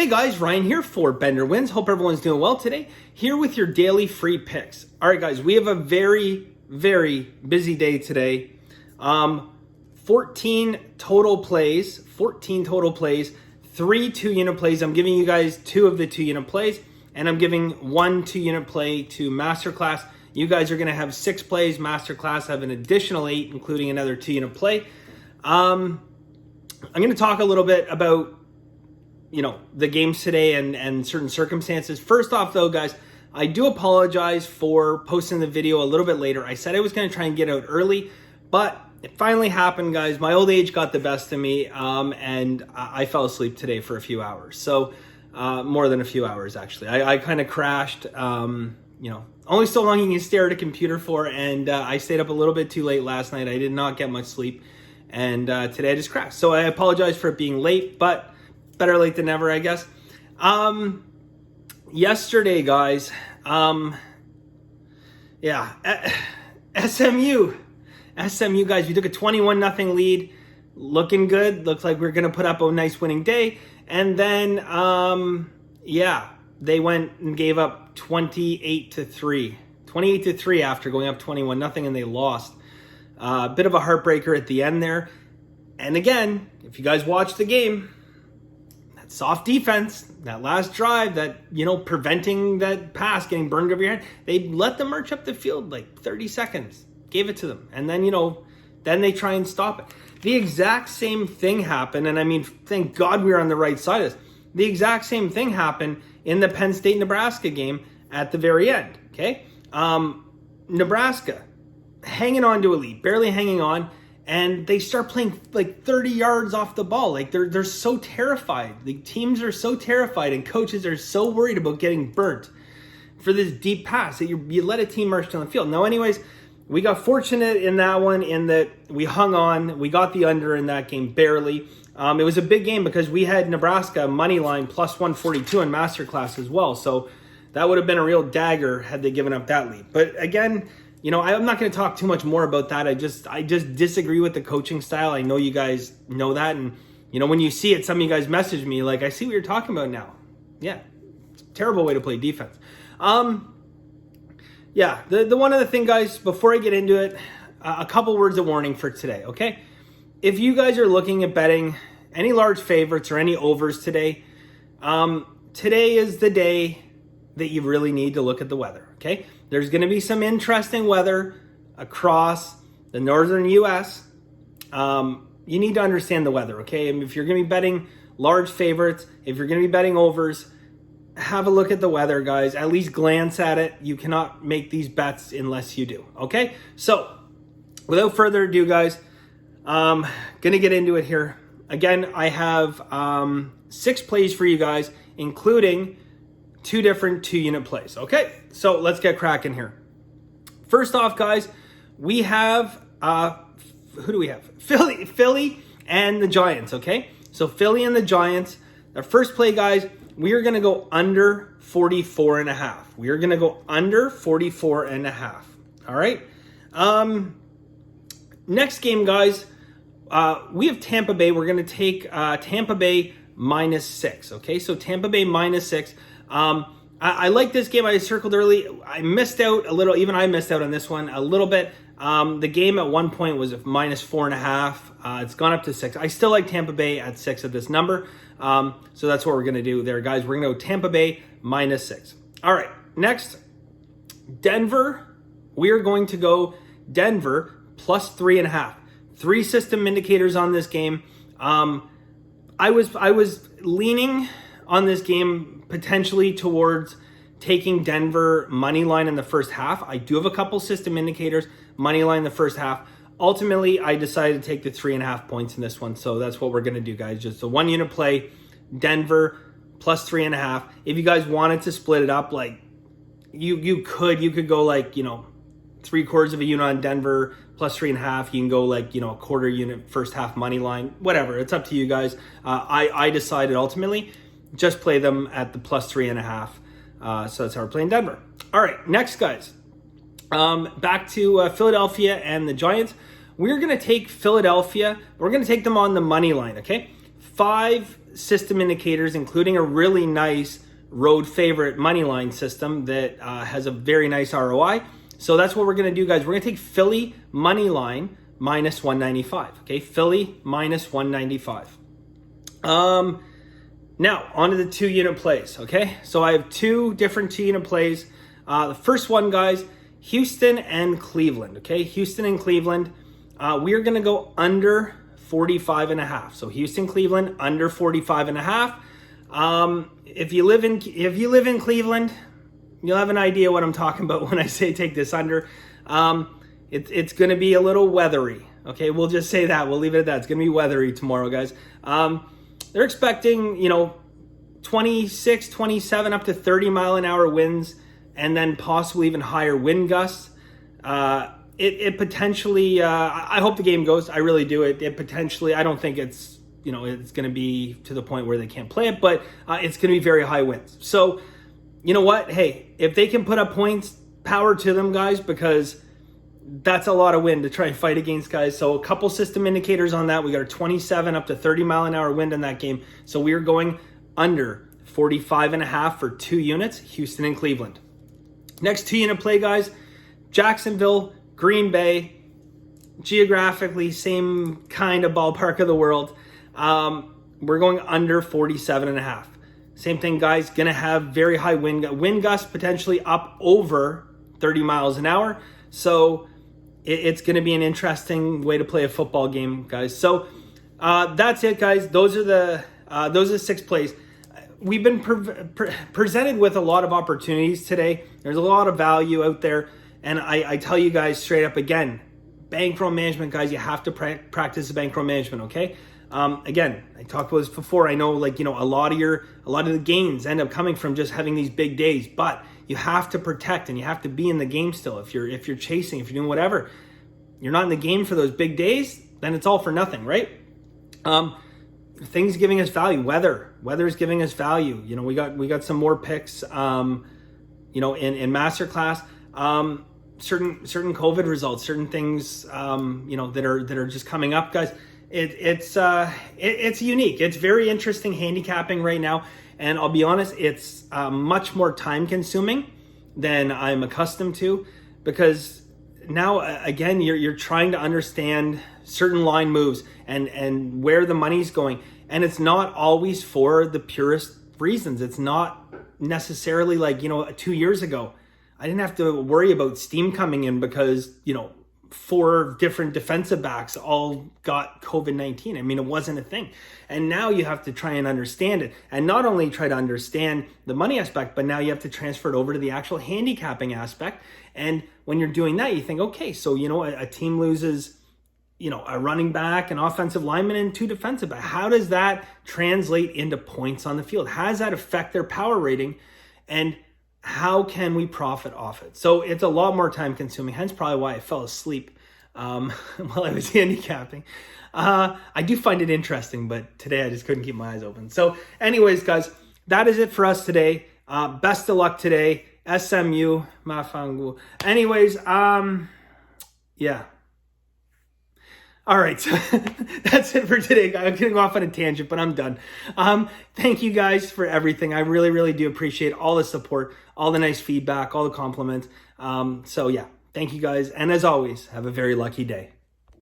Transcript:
Hey guys, Ryan here for Bender Wins. Hope everyone's doing well today. Here with your daily free picks. All right, guys, we have a very busy day today. 14 total plays, 3 2-unit plays. I'm giving you guys 2 of the 2-unit plays, and I'm giving 1 2-unit play to Masterclass. You guys are going to have 6 plays. Masterclass have an additional 8, including another 2-unit play. I'm going to talk a little bit about the games today and certain circumstances. First off though, guys, I do apologize for posting the video a little bit later. I said I was going to try and get out early, but it finally happened, guys. My old age got the best of me, and I fell asleep today for a few hours. So more than a few hours, actually. I kind of crashed, only so long you can stare at a computer for, and I stayed up a little bit too late last night. I did not get much sleep, and today I just crashed. So I apologize for it being late, but better late than never, I guess. Yesterday, guys, SMU, guys, we took a 21-0 lead, looking good. Looks like we're gonna put up a nice winning day, and then they went and gave up 28-3 after going up 21-0, and they lost. Bit of a heartbreaker at the end there. And again, if you guys watched the game, soft defense, that last drive, that, preventing that pass getting burned over your head, they let them march up the field like 30 seconds, gave it to them. And then, then they try and stop it. The exact same thing happened. And I mean, thank God we were on the right side of this. The exact same thing happened in the Penn State-Nebraska game at the very end, okay? Nebraska hanging on to a lead, barely hanging on. And they start playing like 30 yards off the ball. Like they're so terrified. The teams are so terrified, and coaches are so worried about getting burnt for this deep pass that you let a team march down the field. Now, anyways, we got fortunate in that one in that we hung on. We got the under in that game barely. It was a big game because we had Nebraska money line plus 142 in Masterclass as well. So that would have been a real dagger had they given up that lead. But again, I'm not going to talk too much more about that. I just disagree with the coaching style. I know you guys know that. And, when you see it, some of you guys message me like, I see what you're talking about now. Yeah, it's a terrible way to play defense. The one other thing, guys, before I get into it, a couple words of warning for today, okay? If you guys are looking at betting any large favorites or any overs today, today is the day that you really need to look at the weather, okay? There's going to be some interesting weather across the northern U.S. You need to understand the weather, okay? I mean, if you're going to be betting large favorites, if you're going to be betting overs, have a look at the weather, guys. At least glance at it. You cannot make these bets unless you do, okay? So, without further ado, guys, going to get into it here. Again, I have 6 plays for you guys, including 2 different 2-unit plays. Okay, so let's get cracking here. First off, guys, we have who do we have? Philly and the Giants. Okay, so Philly and the Giants. Our first play, guys, we are going to go under 44.5. We are going to go under 44.5. All right. Next game, guys, we have Tampa Bay. We're going to take Tampa Bay -6. Okay, so Tampa Bay -6. I like this game. I circled early. I missed out a little. Even I missed out on this one a little bit. The game at one point was -4.5. It's gone up to 6. I still like Tampa Bay at 6 at this number. So that's what we're going to do there, guys. We're going to go Tampa Bay -6. All right. Next, Denver. We are going to go Denver plus 3.5. 3 system indicators on this game. I was leaning on this game potentially towards taking Denver money line in the first half. I do have a couple system indicators, money line in the first half. Ultimately, I decided to take the 3.5 points in this one. So that's what we're going to do, guys. Just a 1-unit play, Denver plus 3.5. If you guys wanted to split it up, like you could go like, 3/4 of a unit on Denver plus 3.5. You can go like, a quarter unit first half money line, whatever. It's up to you guys. I decided ultimately just play them at the plus 3.5. So that's how we're playing Denver. All right, next, guys. Back to Philadelphia and the Giants. We're going to take Philadelphia. We're going to take them on the money line, okay? 5 system indicators, including a really nice road favorite money line system that has a very nice ROI. So that's what we're going to do, guys. We're going to take Philly money line minus 195. Okay, Philly minus 195. Now onto the 2-unit plays. Okay, so I have 2 different 2-unit plays. The first one, guys, Houston and Cleveland. Okay, Houston and Cleveland. We're going to go under 45.5. So Houston, Cleveland, under 45.5. If you live in Cleveland, you'll have an idea what I'm talking about when I say take this under. It's going to be a little weathery. Okay, we'll just say that. We'll leave it at that. It's going to be weathery tomorrow, guys. They're expecting, 26, 27, up to 30 mile an hour winds, and then possibly even higher wind gusts. It potentially, I hope the game goes. I really do. It potentially, I don't think it's, it's going to be to the point where they can't play it, but it's going to be very high winds. So, you know what? Hey, if they can put up points, power to them, guys, because that's a lot of wind to try and fight against, guys. So a couple system indicators on that. We got a 27 up to 30 mile an hour wind in that game. So we are going under 45.5 for 2 units, Houston and Cleveland. Next 2-unit play, guys, Jacksonville, Green Bay, geographically same kind of ballpark of the world. We're going under 47.5. Same thing, guys, gonna have very high wind gusts, potentially up over 30 miles an hour. So it's going to be an interesting way to play a football game, guys. So that's it, guys. Those are the 6 plays. We've been presented with a lot of opportunities today. There's a lot of value out there. And I tell you guys straight up again, bankroll management, guys, you have to practice the bankroll management, okay? Again, I talked about this before. I know, a lot of the gains end up coming from just having these big days, but you have to protect and you have to be in the game still. If you're chasing, if you're doing whatever, you're not in the game for those big days, then it's all for nothing, right? Things giving us value. Weather is giving us value. We got some more picks. In Masterclass. Certain COVID results, certain things, that are just coming up, guys. It's unique. It's very interesting handicapping right now. And I'll be honest, it's much more time consuming than I'm accustomed to, because now, again, you're trying to understand certain line moves and where the money's going. And it's not always for the purest reasons. It's not necessarily 2 years ago, I didn't have to worry about steam coming in because, 4 different defensive backs all got COVID-19. I mean, it wasn't a thing. And now you have to try and understand it. And not only try to understand the money aspect, but now you have to transfer it over to the actual handicapping aspect. And when you're doing that, you think, okay, so, a team loses, a running back, an offensive lineman, and 2 defensive backs. How does that translate into points on the field? How does that affect their power rating? And how can we profit off it? So it's a lot more time consuming, hence probably why I fell asleep while I was handicapping. I do find it interesting, but today I just couldn't keep my eyes open. So anyways, guys, that is it for us today. Best of luck today. SMU, Mafangu. Anyways, yeah. All right, so that's it for today, guys. I'm getting off on a tangent, but I'm done. Thank you guys for everything. I really, really do appreciate all the support, all the nice feedback, all the compliments. So yeah, thank you guys. And as always, have a very lucky day.